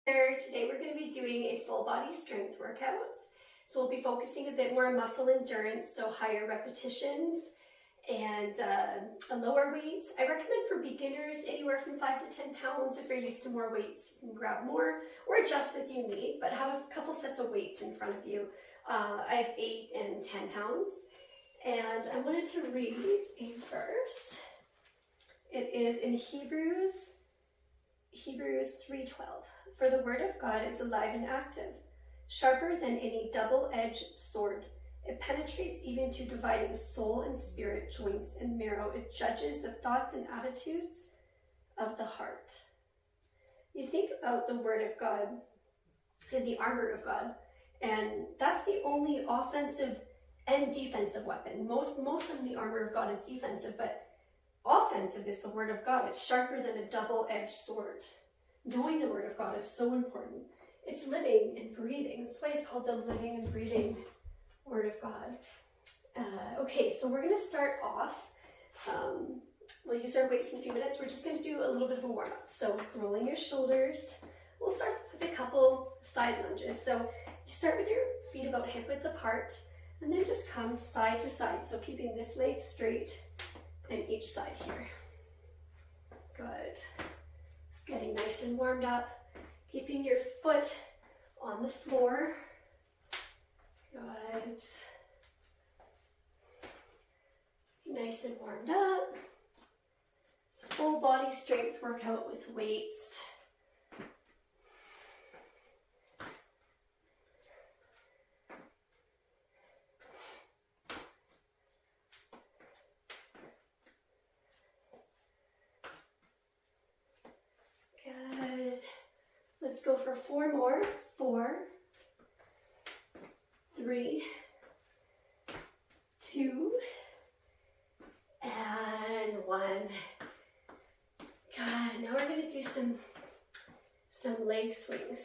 Today we're going to be doing a full body strength workout. So we'll be focusing a bit more on muscle endurance, so higher repetitions and a lower weight. I recommend for beginners anywhere from 5 to 10 pounds. If you're used to more weights, you can grab more or adjust as you need, but have a couple sets of weights in front of you. I have 8 and 10 pounds. And I wanted to read a verse. It is in Hebrews 3:12. For the word of God is alive and active, sharper than any double-edged sword. It penetrates even to dividing soul and spirit, joints and marrow. It judges the thoughts and attitudes of the heart. You think about the word of God and the armor of God, and that's the only offensive and defensive weapon. Most of the armor of God is defensive, but offensive is the word of God. It's sharper than a double-edged sword. Knowing the word of God is so important. It's living and breathing. That's why it's called the living and breathing word of God. Okay, so we're going to start off. We'll use our weights in a few minutes. We're just going to do a little bit of a warm-up. So rolling your shoulders. We'll start with a couple side lunges. So you start with your feet about hip width apart, and then just come side to side. So keeping this leg straight and each side here. Good. Getting nice and warmed up, keeping your foot on the floor. Good. Nice and warmed up. It's a full body strength workout with weights. Let's go for 4 more. 4, 3, 2, and 1. Good. Now we're going to do some leg swings.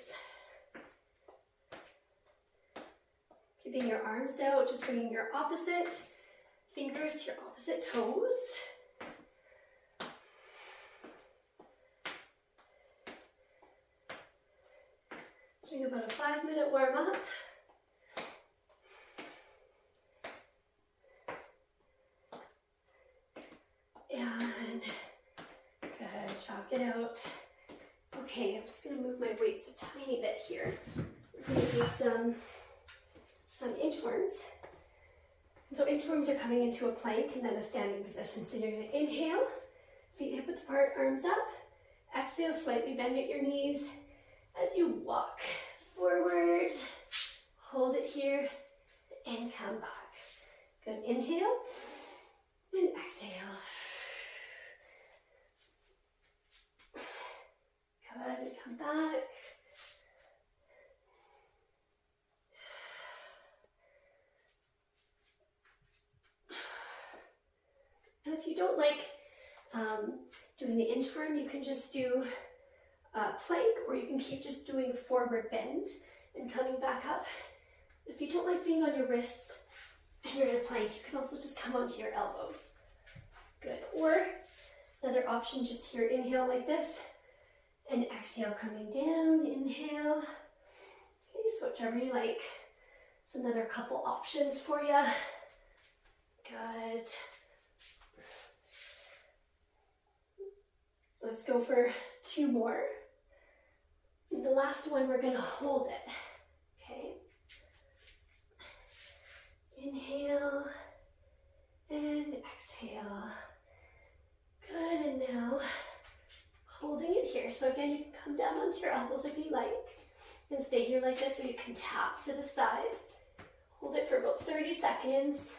Keeping your arms out, just bringing your opposite fingers to your opposite toes. Doing about a 5-minute warm up. And good, chalk it out. Okay, I'm just gonna move my weights a tiny bit here. We're gonna do some inchworms. So inchworms are coming into a plank and then a standing position. So you're gonna inhale, feet hip width apart, arms up. Exhale, slightly bend at your knees. As you walk forward, hold it here, and come back. Good, inhale, and exhale. Good, and come back. And if you don't like doing the inchworm, you can just do plank, or you can keep just doing a forward bend and coming back up. If you don't like being on your wrists and you're in a plank, you can also just come onto your elbows. Good. Or another option, just here, inhale like this, and exhale coming down, inhale. Okay, so whichever you like. It's another couple options for you. Good. Let's go for 2 more. And the last one, we're going to hold it. Okay. Inhale and exhale. Good, and now holding it here. So again, you can come down onto your elbows if you like and stay here like this, or you can tap to the side. Hold it for about 30 seconds.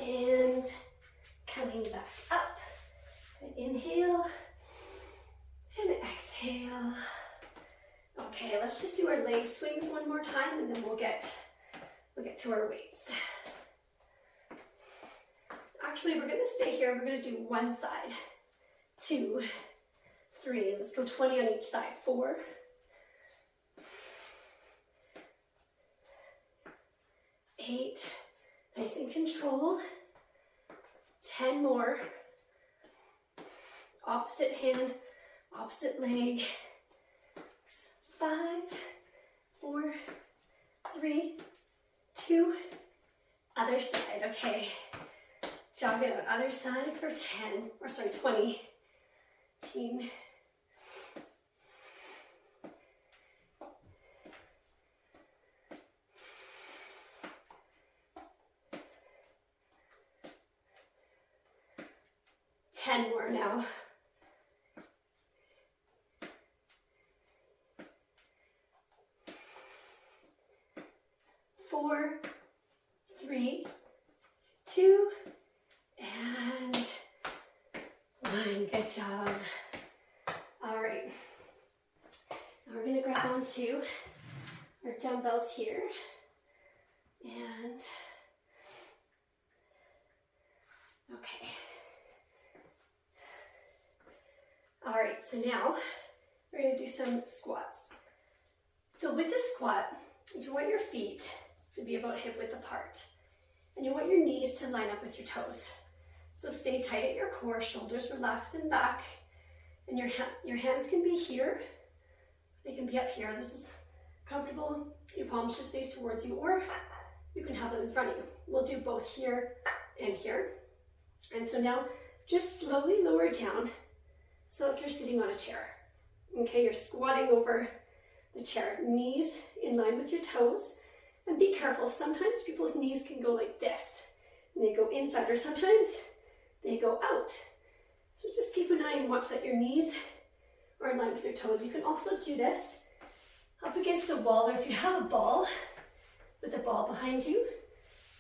And coming back up. Inhale and exhale. Okay, let's just do our leg swings one more time, and then we'll get we'll get to our weights. Actually, we're going to stay here. We're going to do one side. 2, 3. Let's go 20 on each side. 4, 8. Nice and controlled. 10 more. Opposite hand, opposite leg. 5, 4, 3, 2. Other side. Okay. Jog it out. Other side for 20. Team. Ten more now. 4, 3, 2, and 1. Good job. All right. Now we're going to grab onto our dumbbells here. And, okay. All right, so now we're going to do some squats. So with the squat, you want your feet to be about hip width apart. And you want your knees to line up with your toes. So stay tight at your core, shoulders relaxed and back. And your hands can be here. They can be up here. This is comfortable. Your palms just face towards you, or you can have them in front of you. We'll do both here and here. And so now just slowly lower down so like you're sitting on a chair. Okay, you're squatting over the chair, knees in line with your toes. And be careful, sometimes people's knees can go like this, and they go inside, or sometimes they go out. So just keep an eye and watch that your knees are in line with your toes. You can also do this up against a wall, or if you have a ball, with a ball behind you.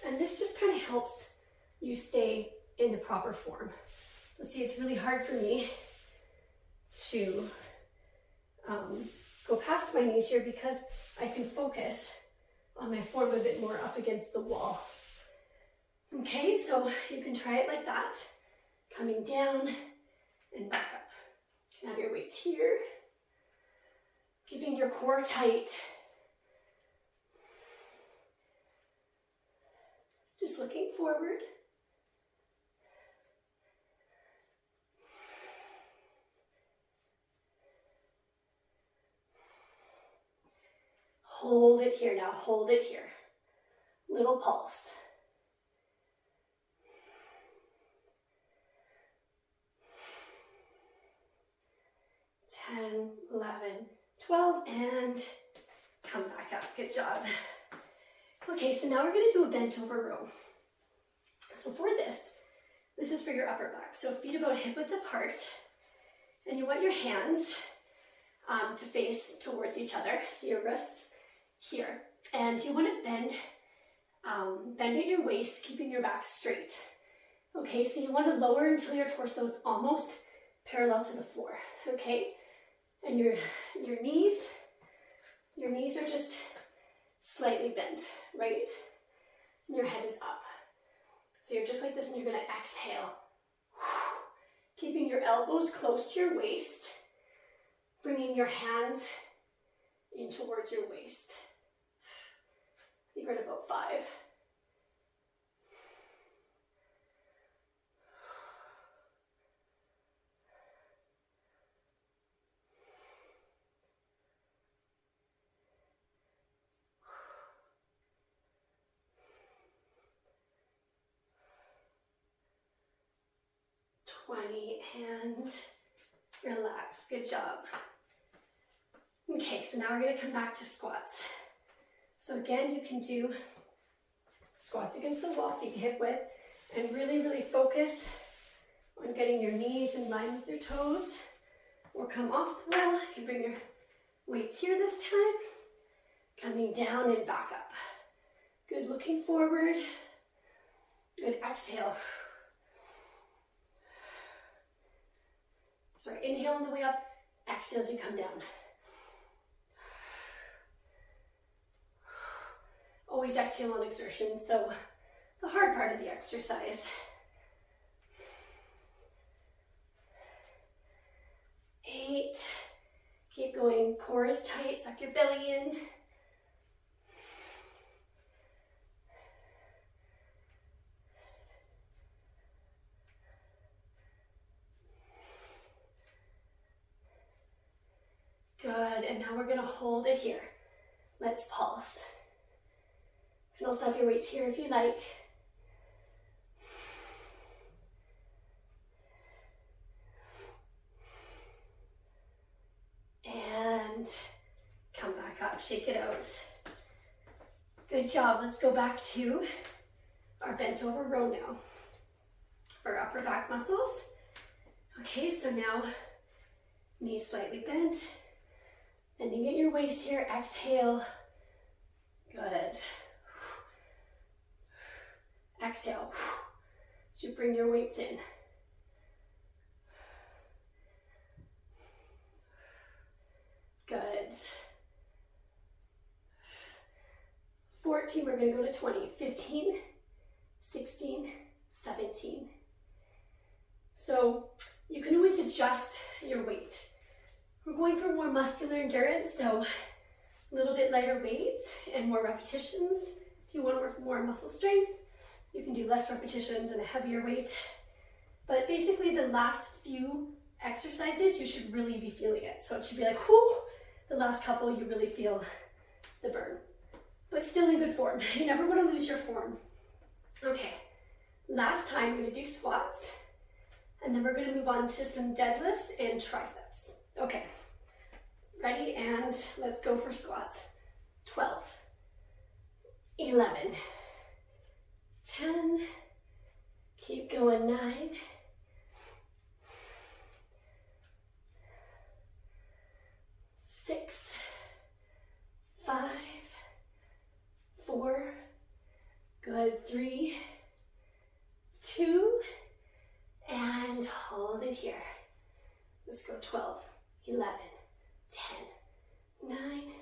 And this just kind of helps you stay in the proper form. So see, it's really hard for me to go past my knees here because I can focus on my form a bit more up against the wall. Okay, so you can try it like that, coming down and back up. You can have your weights here, keeping your core tight. Just looking forward. Hold it here now, hold it here. Little pulse. 10, 11, 12, and come back up. Good job. Okay, so now we're going to do a bent over row. So for this is for your upper back. So feet about hip width apart, and you want your hands to face towards each other. So your wrists here, and you want to bend at your waist, keeping your back straight. Okay, so you want to lower until your torso is almost parallel to the floor. Okay, and your knees are just slightly bent, right? And your head is up. So you're just like this, and you're going to exhale, keeping your elbows close to your waist, bringing your hands in towards your waist. I think we're at about 5. And relax. Good job. Okay, so now we're going to come back to squats. So again, you can do squats against the wall, feet hip width, and really, really focus on getting your knees in line with your toes, or come off the wall. You can bring your weights here this time, coming down and back up. Good, looking forward. Good, exhale. Sorry, inhale on the way up, exhale as you come down. always exhale on exertion, so the hard part of the exercise. 8, keep going, core is tight, suck your belly in. 'Good, and now we're gonna hold it here. Let's pulse. You can also have your weights here if you like. And come back up, shake it out. Good job, let's go back to our bent over row now for upper back muscles. Okay, so now knees slightly bent, bending at your waist here, exhale. Good. Exhale. So you bring your weights in. Good. 14, we're gonna go to 20. 15, 16, 17. So you can always adjust your weight. We're going for more muscular endurance, so a little bit lighter weights and more repetitions. If you want to work more muscle strength, you can do less repetitions and a heavier weight. But basically the last few exercises, you should really be feeling it. So it should be like, whoo, the last couple you really feel the burn. But still in good form. You never want to lose your form. Okay, last time we're going to do squats. And then we're going to move on to some deadlifts and triceps. Okay, ready? And let's go for squats. 12, 11, 10, keep going, 9, 6, 5, 4, good, 3, 2, and hold it here. Let's go 12, 11, 10, 9,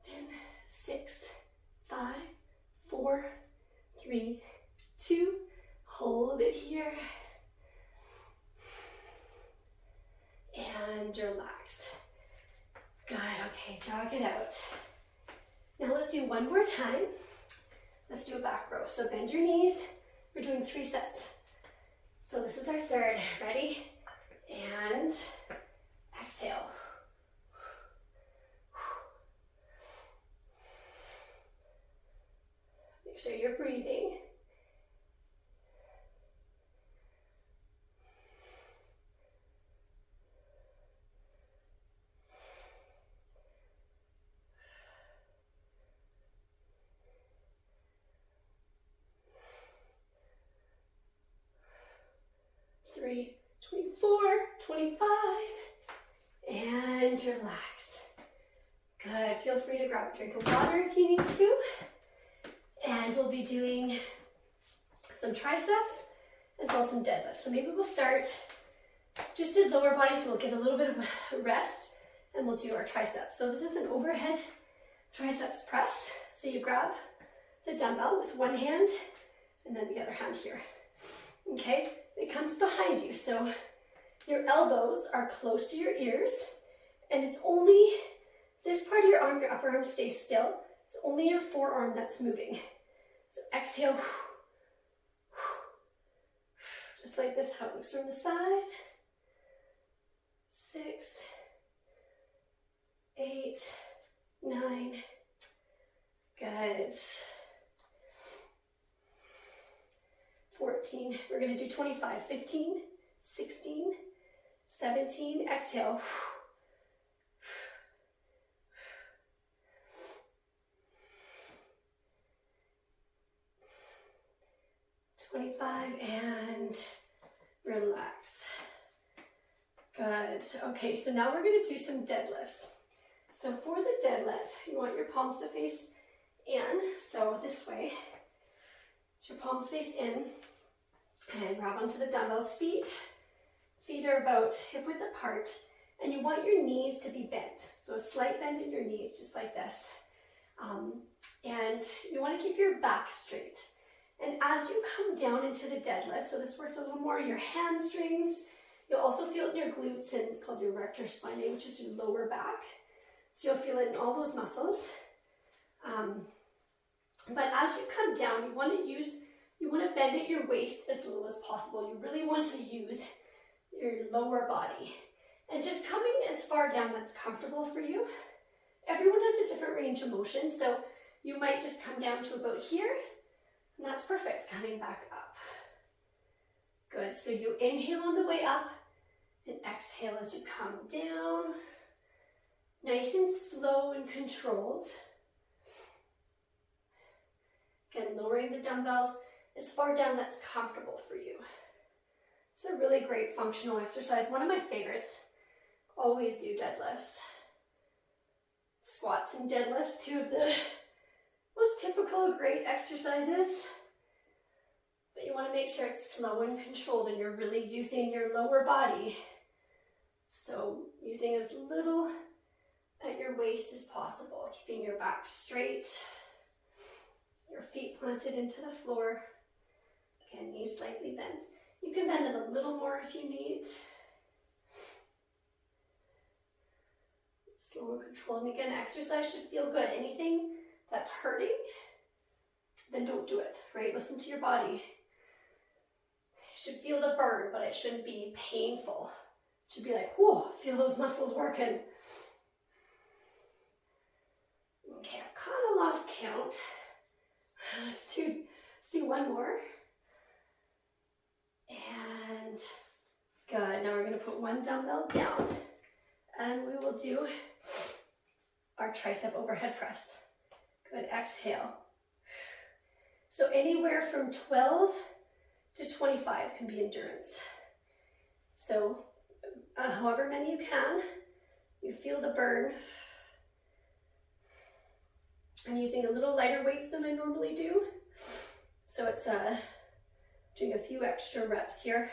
10, 6, 5, 4, 3, 2, hold it here. And relax. Good, okay, jog it out. Now let's do one more time. Let's do a back row. So bend your knees. We're doing 3 sets. So this is our third. Ready? And exhale. Make sure you're breathing. Three, 24, 25, and relax. Good, feel free to grab a drink of water if you need to. And we'll be doing some triceps as well as some deadlifts. So maybe we'll start just at lower body, so we'll give a little bit of a rest and we'll do our triceps. So this is an overhead triceps press. So you grab the dumbbell with one hand and then the other hand here. Okay? It comes behind you, so your elbows are close to your ears, and it's only this part of your arm, your upper arm stays still. It's only your forearm that's moving. So exhale, just like this, how it looks from the side. 6, 8, 9, good. 14, we're going to do 25, 15, 16, 17, exhale. 25 and relax. Good. Okay, so now we're going to do some deadlifts. So for the deadlift, you want your palms to face in, so this way. So your palms face in. And grab onto the dumbbells. Feet are about hip width apart, and you want your knees to be bent. So a slight bend in your knees, just like this. And you want to keep your back straight. And as you come down into the deadlift, so this works a little more in your hamstrings, you'll also feel it in your glutes, and it's called your rectus spinae, which is your lower back. So you'll feel it in all those muscles. But as you come down, you want to bend at your waist as little as possible. You really want to use your lower body. And just coming as far down that's comfortable for you. Everyone has a different range of motion, so you might just come down to about here, and that's perfect, coming back up. Good, so you inhale on the way up, and exhale as you come down. Nice and slow and controlled. Again, lowering the dumbbells as far down that's comfortable for you. It's a really great functional exercise. One of my favorites. Always do deadlifts. Squats and deadlifts, two of the most typical great exercises. But you want to make sure it's slow and controlled and you're really using your lower body. So using as little at your waist as possible, keeping your back straight, your feet planted into the floor. Again, knees slightly bent. You can bend them a little more if you need. Slow and controlled. And again, exercise should feel good. Anything that's hurting, then don't do it, right? Listen to your body. You should feel the burn, but it shouldn't be painful. It should be like, whoa, feel those muscles working. Okay, I've kind of lost count. Let's do one more. And good. Now we're going to put one dumbbell down, and we will do our tricep overhead press. Good. Exhale. So anywhere from 12 to 25 can be endurance. So however many you can, you feel the burn. I'm using a little lighter weights than I normally do. So it's doing a few extra reps here.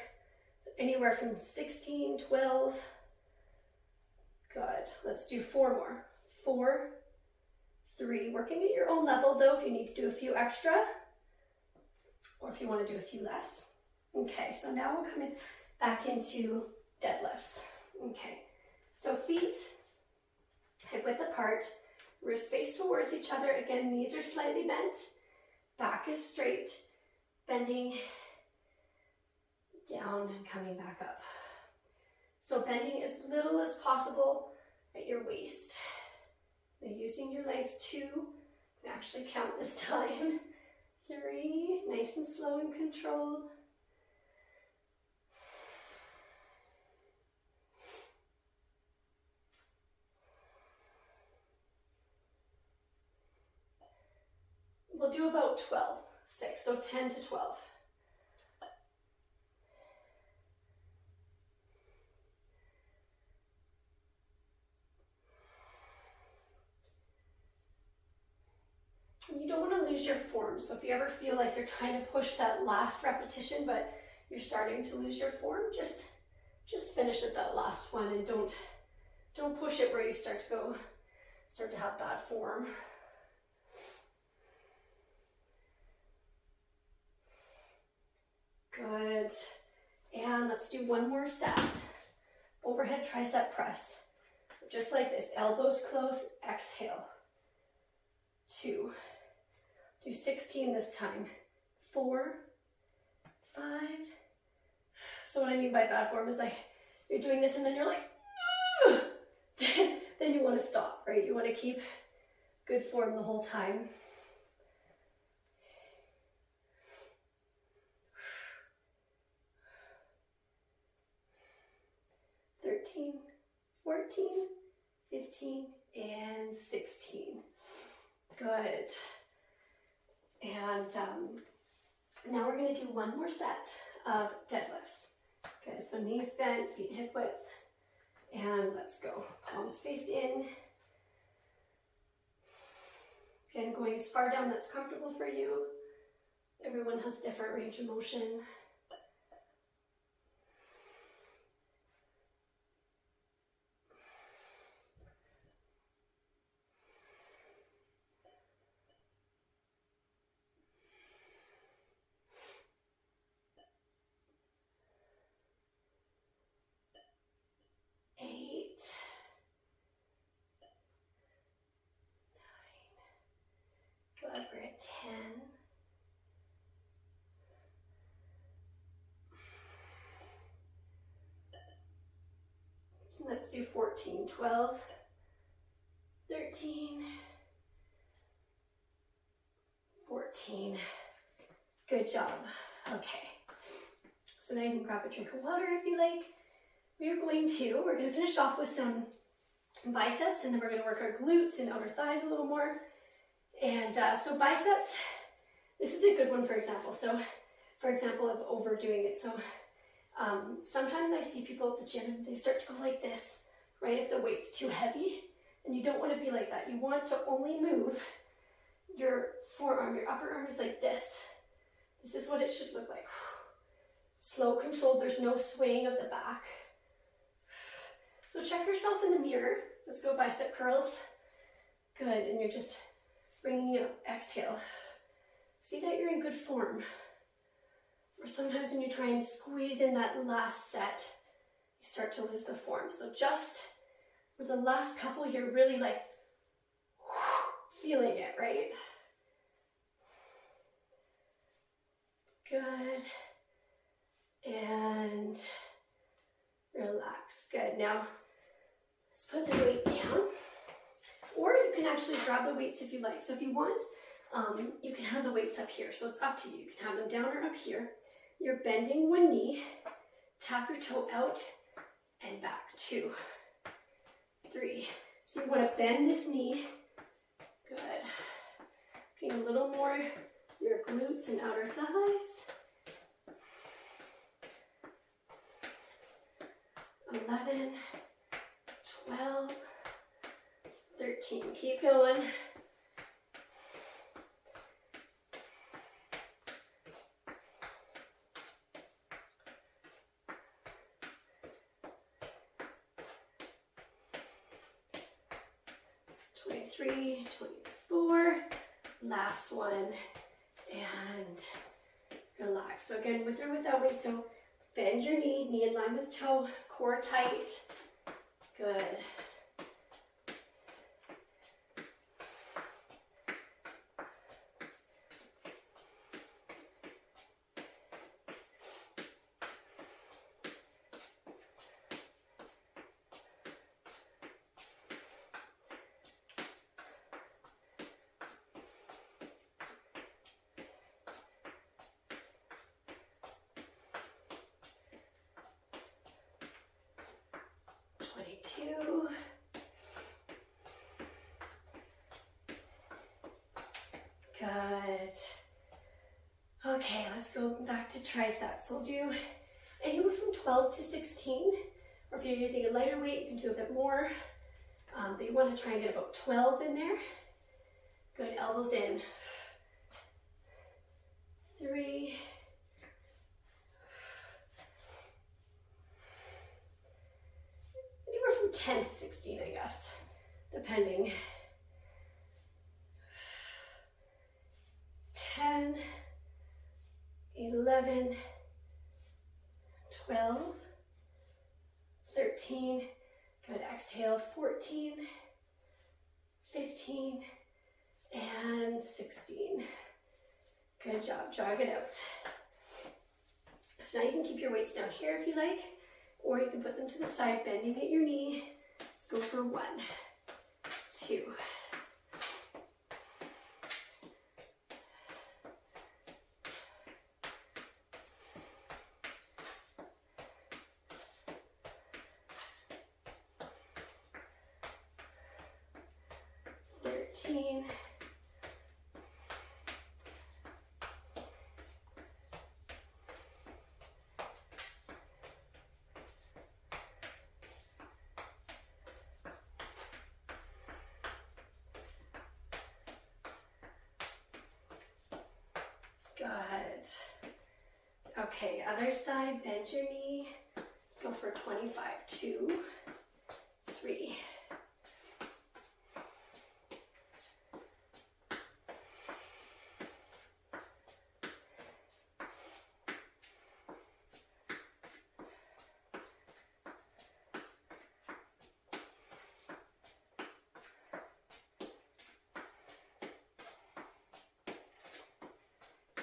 So anywhere from 16, 12. Good. Let's do 4 more. 4, 3. Working at your own level though, if you need to do a few extra, or if you want to do a few less. Okay, so now we're coming back into deadlifts. Okay, so feet hip width apart, wrist face towards each other. Again, knees are slightly bent, back is straight, bending down and coming back up. So bending as little as possible at your waist. Now using your legs 2, and actually count this time. 3, nice and slow and controlled. We'll do about 12, 6, so 10 to 12. You don't want to lose your form, so if you ever feel like you're trying to push that last repetition, but you're starting to lose your form, just finish at that last one, and don't push it where you start to have bad form. Good. And let's do one more set. Overhead tricep press. So just like this, elbows close, exhale. 2. Do 16 this time. 4, 5. So what I mean by bad form is like you're doing this and then you're like, then you want to stop, right? You want to keep good form the whole time. 13, 14, 15, and 16. Good. And now we're going to do one more set of deadlifts. Okay, so knees bent, feet hip width, and let's go. Palms face in. Again, going as far down that's comfortable for you. Everyone has different range of motion. 10. Let's do 14, 12, 13, 14. Good job. Okay. So now you can grab a drink of water if you like. We're going to finish off with some biceps, and then we're going to work our glutes and outer thighs a little more. And so biceps, this is a good one, for example. So for example, of overdoing it. So sometimes I see people at the gym and they start to go like this, right? If the weight's too heavy, and you don't want to be like that. You want to only move your forearm, your upper arm is like this. This is what it should look like. Slow, controlled, there's no swaying of the back. So check yourself in the mirror. Let's go bicep curls. Good, and you're just bringing it up, exhale. See that you're in good form. Or sometimes when you try and squeeze in that last set, you start to lose the form. So just for the last couple, you're really like feeling it, right? Good. And relax. Good. Now, let's put the weight down. Or you can actually grab the weights if you like. So if you want, you can have the weights up here. So it's up to you. You can have them down or up here. You're bending one knee. Tap your toe out and back. 2, 3. So you want to bend this knee. Good. Okay, a little more. Your glutes and outer thighs. 11, 12, 13. Keep going. 23, 24. Last one. And relax. So again, with or without weight. So bend your knee, knee in line with toe, core tight. Good. Good. Okay, let's go back to triceps. We'll do anywhere from 12 to 16, or if you're using a lighter weight, you can do a bit more, but you want to try and get about 12 in there. Good, elbows in. 3, anywhere from 10 to 16, I guess, depending. 10, 11, 12, 13, good, exhale, 14, 15, and 16. Good job, jog it out. So now you can keep your weights down here if you like, or you can put them to the side, bending at your knee. Let's go for 1, 2, 13, 'Good. Okay, other side, bend your knee. Let's go for 25. 2, 3.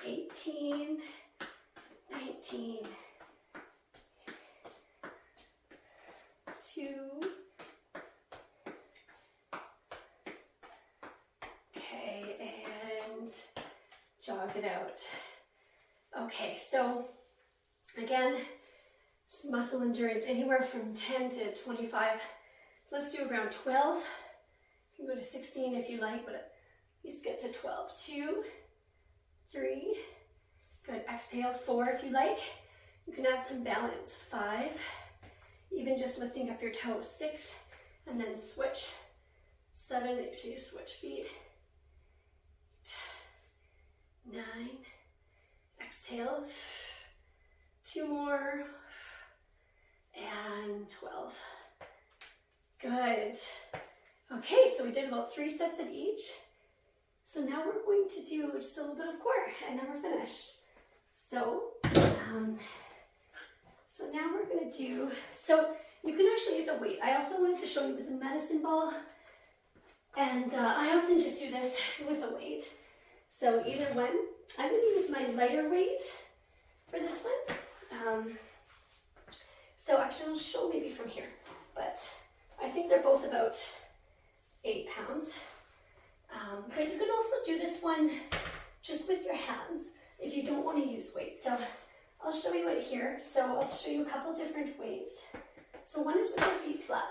18, 19, 2, okay, and jog it out. Okay, so again, muscle endurance anywhere from 10 to 25. Let's do around 12. You can go to 16 if you like, but at least get to 12. 2, 3, good. Exhale, 4 if you like. You can add some balance. 5, even just lifting up your toes. 6, and then switch. 7, make sure you switch feet. 9, exhale. 2 more, and 12. Good. Okay, so we did about 3 sets of each. So now we're going to do just a little bit of core, and then we're finished. So, so now we're going to do, so you can actually use a weight. I also wanted to show you with a medicine ball, and I often just do this with a weight. So either one, I'm going to use my lighter weight for this one. So actually I'll show maybe from here, but I think they're both about 8 pounds. But you can also do this one just with your hands if you don't want to use weight. So I'll show you it here. So I'll show you a couple different ways. So one is with your feet flat.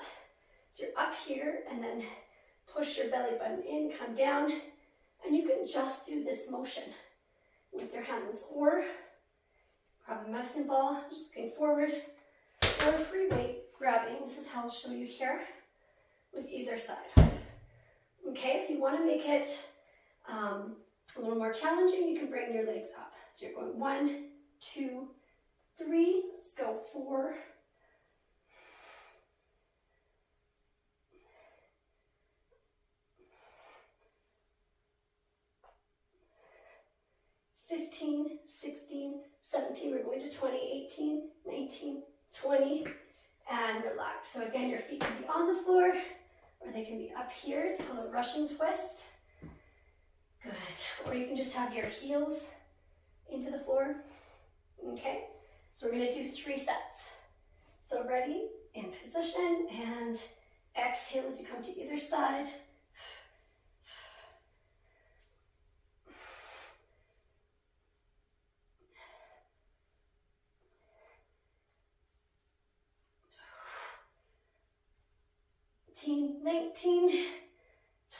So you're up here and then push your belly button in, come down, and you can just do this motion with your hands, or grab a medicine ball, just looking forward, or a free weight grabbing. This is how I'll show you here with either side. Okay, if you want to make it a little more challenging, you can bring your legs up. So you're going 1, 2, 3, let's go 4, 15, 16, 17, we're going to 20, 18, 19, 20, and relax. So again, your feet can be on the floor, or they can be up here. It's called a Russian twist. Good. Or you can just have your heels into the floor. Okay, so we're going to do 3 sets. So ready, in position, and exhale as you come to either side. 19,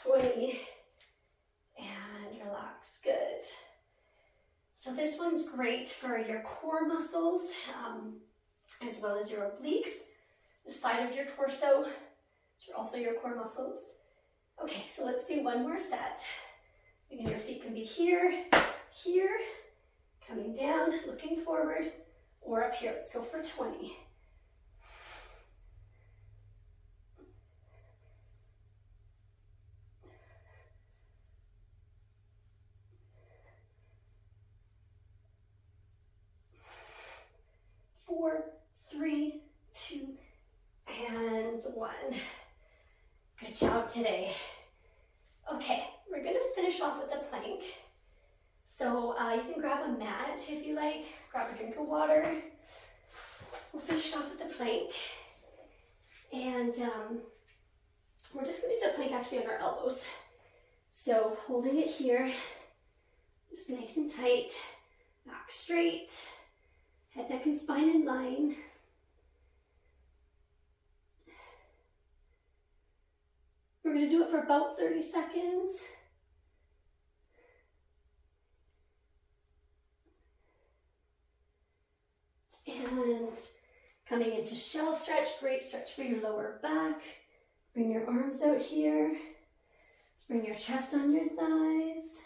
20, and relax. Good. So this one's great for your core muscles, as well as your obliques, the side of your torso, which are also your core muscles. Okay, so let's do one more set. So again, your feet can be here, here, coming down, looking forward, or up here. Let's go for 20. Four, 3, 2, and 1. Good job today. Okay, we're going to finish off with a plank. So you can grab a mat if you like, grab a drink of water. We'll finish off with the plank. And we're just going to do the plank actually on our elbows. So holding it here, just nice and tight, back straight. Head, neck, and spine in line. We're going to do it for about 30 seconds. And coming into shell stretch, great stretch for your lower back. Bring your arms out here. Let's bring your chest on your thighs.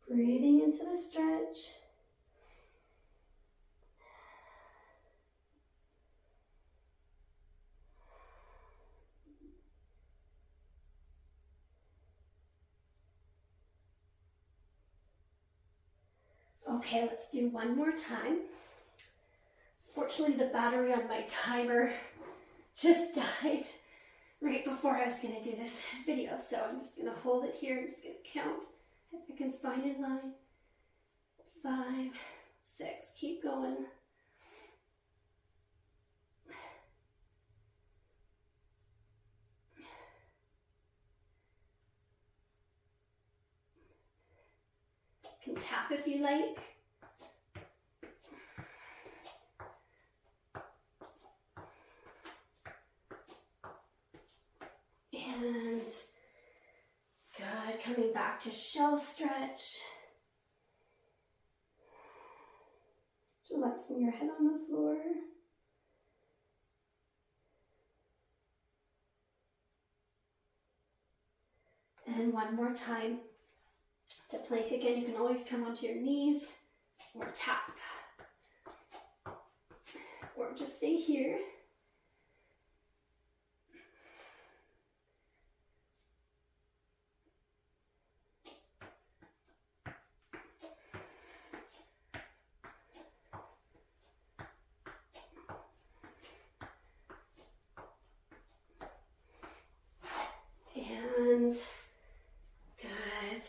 Breathing into the stretch. Okay, let's do one more time. Fortunately, the battery on my timer just died right before I was going to do this video, so I'm just going to hold it here and just going to count. Head, neck, and spine in line. 5, 6. Keep going. You can tap if you like. And good, coming back to shell stretch. Just relaxing your head on the floor. And one more time. To plank again, you can always come onto your knees or tap. Or just stay here. And good.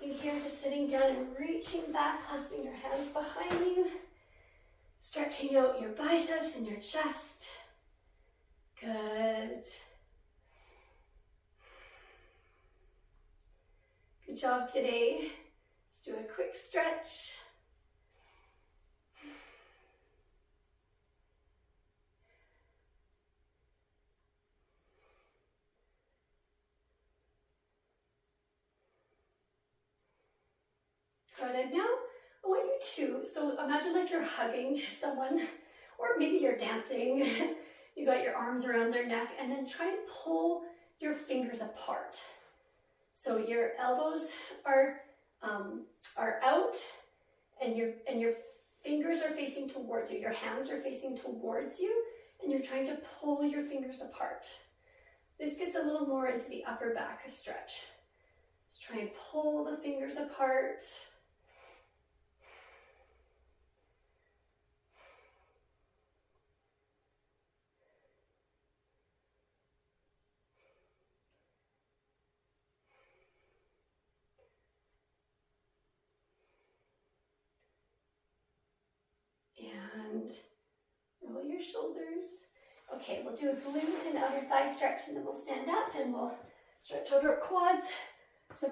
In here, just sitting down and reaching back, clasping your hands behind you, stretching out your biceps and your chest. Good. Good job today. Let's do a quick stretch. Good, and now I want you to, so imagine like you're hugging someone, or maybe you're dancing. You got your arms around their neck, and then try and pull your fingers apart. So your elbows are out, and your fingers are facing towards you. Your hands are facing towards you, and you're trying to pull your fingers apart. This gets a little more into the upper back stretch. Just try and pull the fingers apart. And roll your shoulders. Okay, we'll do a glute and outer thigh stretch, and then we'll stand up and we'll stretch out our quads. So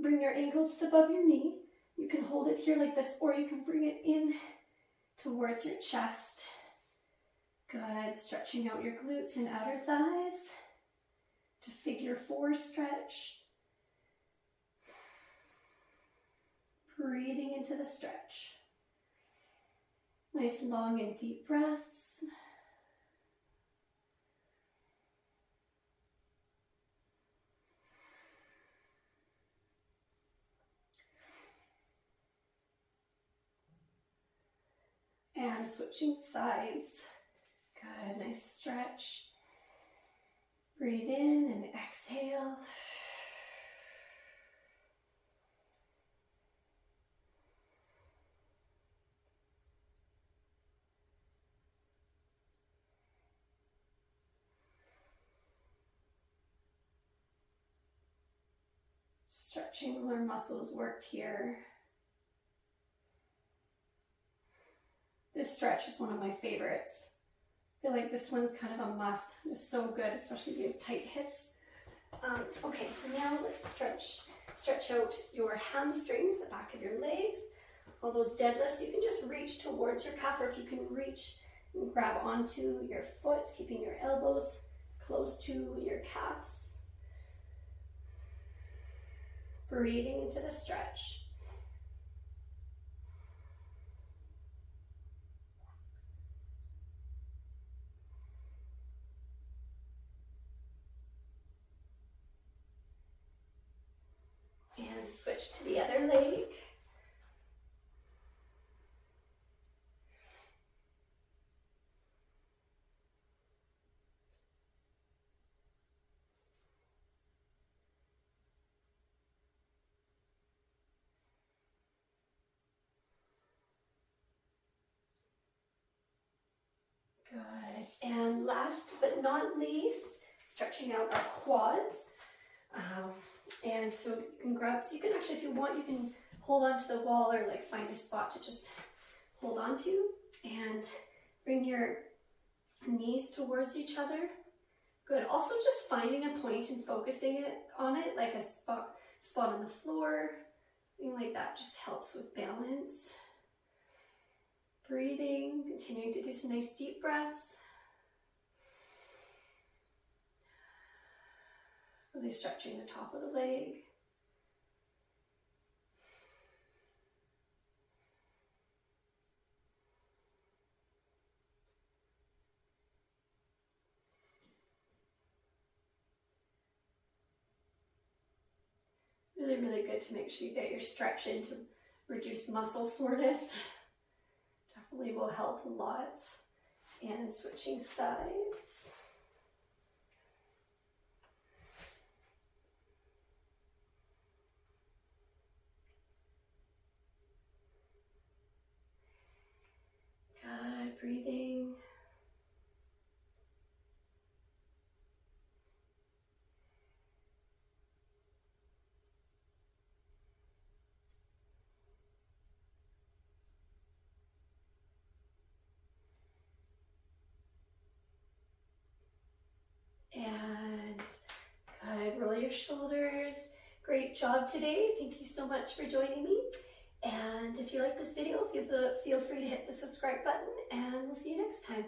bring your ankle just above your knee. You can hold it here like this, or you can bring it in towards your chest. Good, stretching out your glutes and outer thighs to figure 4 stretch. Breathing into the stretch. Nice long and deep breaths. And switching sides. Good, nice stretch. Breathe in and exhale. Stretching our muscles worked here. This stretch is one of my favorites. I feel like this one's kind of a must. It's so good, especially if you have tight hips. Okay, so now let's stretch out your hamstrings, the back of your legs. All those deadlifts, you can just reach towards your calf, or if you can reach and grab onto your foot, keeping your elbows close to your calves. Breathing into the stretch. And switch to the other leg. Good, and last but not least, stretching out our quads. And so you can grab, so you can actually, if you want, you can hold onto the wall or like find a spot to just hold on to, and bring your knees towards each other. Good. Also just finding a point and focusing on it, like a spot on the floor, something like that just helps with balance. Breathing, continuing to do some nice deep breaths. Really stretching the top of the leg. Really, really good to make sure you get your stretch in to reduce muscle soreness. Definitely will help a lot. And switching sides. Good, breathing. And good, roll your shoulders. Great job today. Thank you so much for joining me. And if you like this video, feel free to hit the subscribe button, and we'll see you next time.